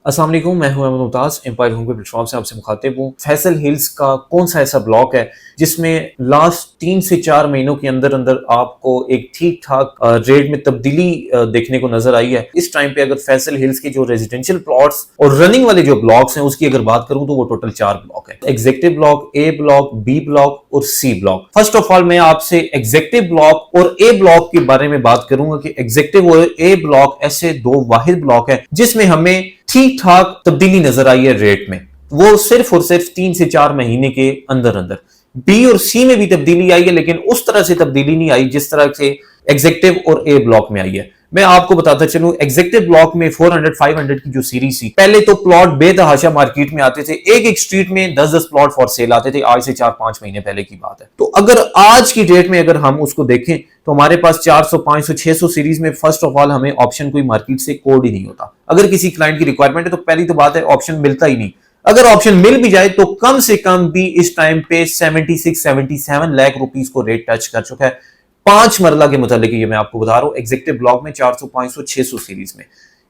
अस्सलाम वालेकुम, मैं हूं अहमद मुमताज। एम्पायर होम के प्लेटफॉर्म से आपसे मुखातिब हूं। फैसल हिल्स का कौन सा ऐसा ब्लॉक है जिसमें लास्ट 3 से 4 महीनों के अंदर अंदर आपको एक ठीक ठाक रेट में तब्दीली देखने को नजर आई है। इस टाइम पे अगर फैसल हिल्स के जो रेजिडेंशियल प्लॉट्स और रनिंग वाले जो ब्लॉक्स हैं उसकी अगर बात करूं तो वो टोटल 4 ब्लॉक है। Executive block, A block, B block और C block. First of all मैं आपसे एग्जेक्टिव ब्लॉक और ए ब्लॉक के बारे में बात करूंगा कि एग्जेक्टिव और ए ब्लॉक ऐसे दो वाहिद ब्लॉक है जिसमें हमें ठीक ठाक तब्दीली नजर आई है रेट में, वो सिर्फ और सिर्फ 3 से 4 महीने के अंदर अंदर। बी और सी में भी तब्दीली आई है लेकिन उस तरह से तब्दीली नहीं आई जिस तरह से एग्जेक्टिव और ए ब्लॉक में आई है। मैं आपको बताता चलूं, एग्जेक्टिव ब्लॉक में 400 500 की जो सीरीज थी, पहले तो प्लॉट बेतहाशा मार्केट में आते थे, एक एक स्ट्रीट में 10-10 प्लॉट फॉर सेल आते थे। आज से 4-5 महीने पहले की बात है। तो अगर आज की डेट में अगर हम उसको देखें तो हमारे पास 400 500 600 सीरीज में फर्स्ट ऑफ ऑल हमें ऑप्शन कोई मार्केट से कोड ही नहीं होता। अगर किसी क्लाइंट की रिक्वायरमेंट है तो पहली तो बात है ऑप्शन मिलता ही नहीं। अगर ऑप्शन मिल भी जाए तो कम से कम भी इस टाइम पे 76-77 लाख रुपीस को रेट टच कर चुका है। 5 मरला के मुतालिक ये मैं आपको बता रहा हूं, एग्जेक्टिव ब्लॉक में 400 500 600 सीरीज में।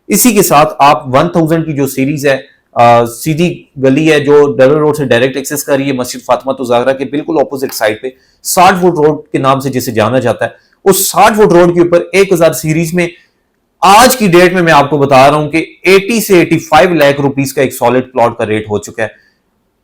इसी के साथ आप 1000 की जो सीरीज है, सीधी गली है जो डबल रोड से डायरेक्ट एक्सेस कर रही है मस्जिद फातिमा तो ज़हरा के बिल्कुल ऑपोजिट साइड पे 60 फुट रोड के नाम से जिसे जाना जाता है, उस 60 फुट रोड के ऊपर 1000 सीरीज में आज की डेट में मैं आपको बता रहा हूं कि 80 से 85 लाख रुपीस का एक सॉलिड प्लॉट का रेट हो चुका है।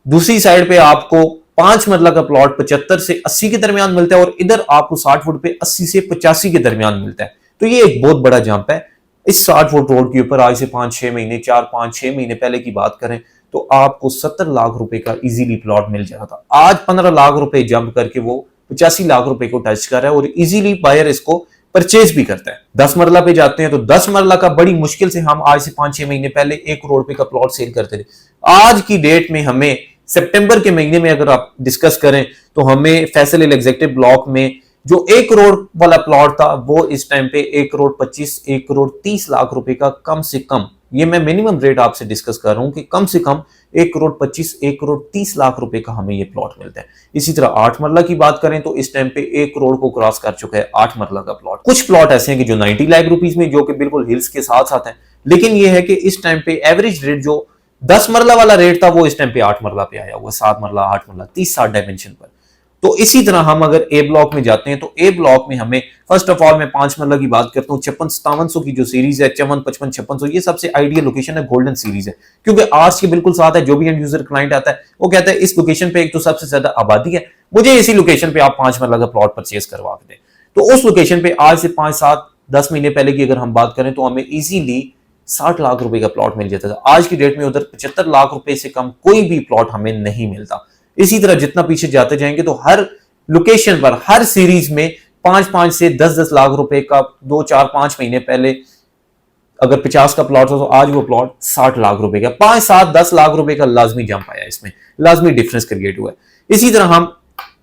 दूसरी साइड पे आपको 5 मरला का प्लॉट 75 से 80 के दरमियान मिलता है और इधर आपको 60 फुट पे 80 से 85 के दरमियान मिलता है। तो ये एक बहुत बड़ा जंप है। इस 60 फुट रोड के ऊपर आज से 5-6 महीने 4-5-6 महीने पहले की बात करें तो आपको 70 लाख रुपए का इजीली प्लॉट मिल जाता था। आज 15 लाख रुपए जंप करके वो 85 लाख रुपए को टच कर रहा है और इजीली बायर इसको परचेज भी करता है। 10 मरला पे जाते हैं तो 10 मरला का बड़ी मुश्किल से हम आज से 5-6 महीने पहले 1 करोड़ रुपए का प्लॉट सेल करते थे। आज की डेट में हमें सितंबर के महीने में अगर आप डिस्कस करें तो हमें फैसल हिल एग्जेक्टिव ब्लॉक में जो 1 करोड़ वाला प्लॉट था वो इस टाइम पे 1 करोड़ 25 1 करोड़ 30 लाख रुपए का कम से कम, ये मैं मिनिमम रेट आपसे डिस्कस कर रहा हूं कि कम से कम 1 करोड़ 25 1 करोड़ 30 लाख रुपए का हमें ये प्लॉट मिलता है। इसी तरह 8 मरला की बात करें तो इस टाइम पे 1 करोड़ को क्रॉस कर चुका है 8 मरला का प्लॉट। कुछ प्लॉट ऐसे हैं कि जो 90 लाख रुपीस में, जो कि बिल्कुल हिल्स के साथ साथ है, लेकिन ये है कि इस टाइम पे एवरेज रेट जो 10 मरला वाला रेट था वो इस टाइम पे 8 मरला पे आया हुआ, 7 मरला 8 मरला 30-60 डायमेंशन पर। तो इसी तरह हम अगर ए ब्लॉक में जाते हैं तो ए ब्लॉक में हमें फर्स्ट ऑफ ऑल मैं 5 मरला की बात करता हूँ, 56-5700 की जो सीरीज है, 54-55-5600, ये सबसे आइडियल लोकेशन है, गोल्डन सीरीज है, क्योंकि आर्ट्स के बिल्कुल साथ है। जो भी एंड यूजर क्लाइंट आता है वो कहता है इस लोकेशन पे एक तो सबसे ज्यादा आबादी है, मुझे इसी लोकेशन पे आप 5 मरला का प्लॉट परचेज करवा के दें। तो उस लोकेशन पे आज से 5-7-10 महीने पहले की अगर हम बात करें तो हमें इजीली 60 लाख रुपए का प्लॉट मिल जाता था। आज की डेट में उधर 75 लाख रुपए से कम कोई भी प्लॉट हमें नहीं मिलता। इसी तरह जितना पीछे जाते जाएंगे तो हर लोकेशन पर हर सीरीज में 5-5 से 10-10 लाख रुपए का 2-4-5 महीने पहले अगर 50 का प्लॉट हो तो आज वो प्लॉट 60 लाख रुपए का, 5-7-10 लाख रुपए का लाजमी जंप आया, इसमें लाजमी डिफरेंस क्रिएट हुआ है। इसी तरह हम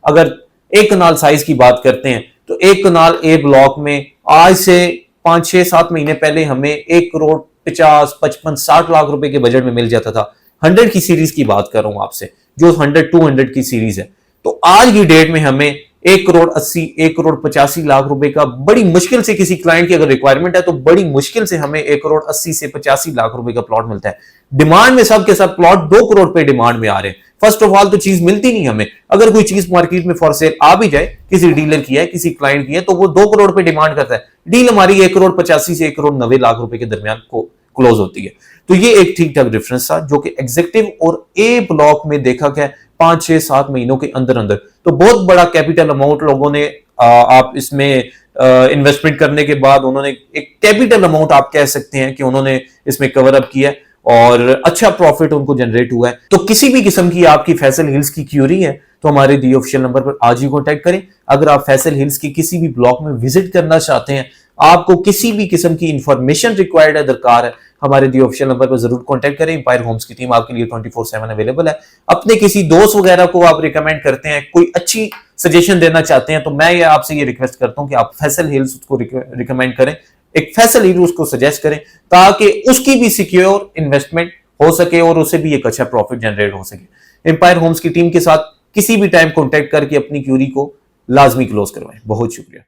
अगर एक कनाल साइज की बात करते हैं तो एक कनाल ए ब्लॉक में आज से 5-6-7 महीने पहले हमें 1 करोड़ 50-55-60 लाख रुपए के बजट में मिल जाता था। 100 की सीरीज की बात कर रहा हूं आपसे, जो 100-200 की सीरीज है। तो आज की डेट में हमें 1 करोड़ 80 1 करोड़ 85 लाख रुपए का बड़ी मुश्किल से, किसी क्लाइंट की अगर रिक्वायरमेंट है तो बड़ी मुश्किल से हमें 1 करोड़ 80 से 85 लाख रुपए का प्लॉट मिलता है। डिमांड में सब के सब प्लॉट 2 करोड़ पे डिमांड में आ रहे हैं। फर्स्ट ऑफ ऑल तो चीज मिलती नहीं हमें। अगर कोई चीज मार्केट में फॉर सेल आ भी जाए, किसी डीलर की है, किसी क्लाइंट की है, तो वो 2 करोड़ पे डिमांड करता है। डील हमारी 1 करोड़ 85 से 1 करोड़ 90 लाख रुपए के दरमियान को क्लोज होती है। तो ये एक ठीक ठाक डिफरेंस था जो कि एग्जेक्टिव और ए ब्लॉक में देखा गया 5-6-7 महीनों के अंदर अंदर। तो बहुत बड़ा कैपिटल अमाउंट लोगों ने आप इसमें इन्वेस्टमेंट करने के बाद उन्होंने एक कैपिटल अमाउंट आप कह सकते हैं कि उन्होंने इसमें कवर अप किया और अच्छा प्रॉफिट उनको जनरेट हुआ है। तो किसी भी किस्म की आपकी फैसल हिल्स की क्यूरी है तो हमारे दी ऑफिशियल नंबर पर आज ही कॉन्टैक्ट करें। अगर आप फैसल हिल्स की किसी भी ब्लॉक में विजिट करना चाहते हैं, आपको किसी भी किस्म की इंफॉर्मेशन रिक्वायर्ड है, दरकार है, हमारे दी ऑफिशियल नंबर पर जरूर कांटेक्ट करें। एम्पायर होम्स की टीम आपके लिए 24/7 अवेलेबल है। अपने किसी दोस्त वगैरह को आप रिकमेंड करते हैं, कोई अच्छी सजेशन देना चाहते हैं, तो मैं ये आपसे ये रिक्वेस्ट करता हूं कि आप फैसल हिल्स को रिकमेंड करें, एक फैसल हिल उसको सजेस्ट करें ताकि उसकी भी सिक्योर इन्वेस्टमेंट हो सके और उसे भी एक अच्छा प्रॉफिट जनरेट हो सके। एम्पायर होम्स की टीम के साथ किसी भी टाइम कॉन्टेक्ट करके अपनी क्यूरी को लाजमी क्लोज करवाएं। बहुत शुक्रिया।